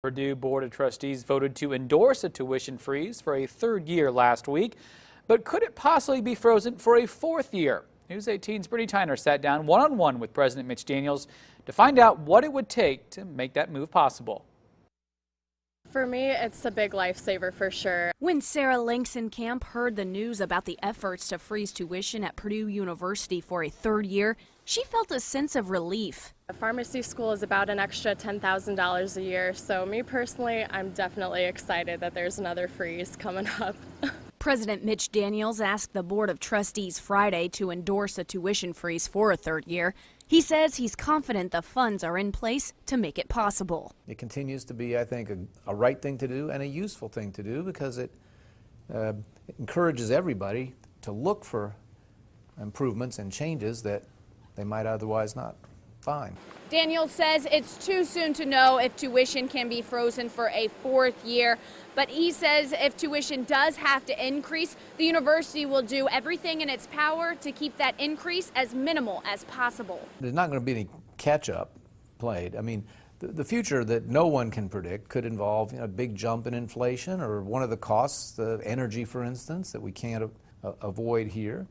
Purdue Board of Trustees voted to endorse a tuition freeze for a third year last week, but could it possibly be frozen for a fourth year? News 18's Brittany Tyner sat down one-on-one with President Mitch Daniels to find out what it would take to make that move possible. For me, it's a big lifesaver for sure. When Sarah Langsonkamp heard the news about the efforts to freeze tuition at Purdue University for a third year, she felt a sense of relief. A pharmacy school is about an extra $10,000 a year, so me personally, I'm definitely excited that there's another freeze coming up. President Mitch Daniels asked the Board of Trustees Friday to endorse a tuition freeze for a third year. He says he's confident the funds are in place to make it possible. It continues to be, I think, a right thing to do and a useful thing to do because it encourages everybody to look for improvements and changes that they might otherwise not find. Daniels says it's too soon to know if tuition can be frozen for a fourth year, but he says if tuition does have to increase, the university will do everything in its power to keep that increase as minimal as possible. There's not going to be any catch-up played. I mean, the future that no one can predict could involve a big jump in inflation or one of the costs, the energy, for instance, that we can't avoid here.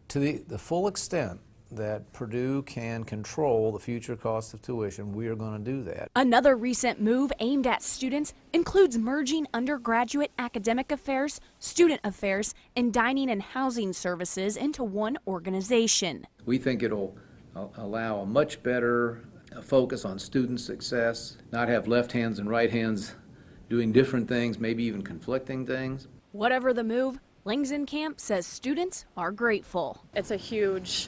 To the full extent that Purdue can control the future cost of tuition, we are going to do that. Another recent move aimed at students includes merging undergraduate academic affairs, student affairs, and dining and housing services into one organization. We think it'll allow a much better focus on student success, not have left hands and right hands doing different things, maybe even conflicting things. Whatever the move, Langsonkamp says students are grateful. It's a huge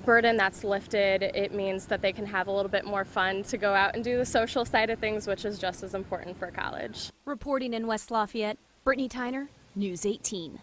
burden that's lifted. It means that they can have a little bit more fun to go out and do the social side of things, which is just as important for college. Reporting in West Lafayette, Brittany Tyner, News 18.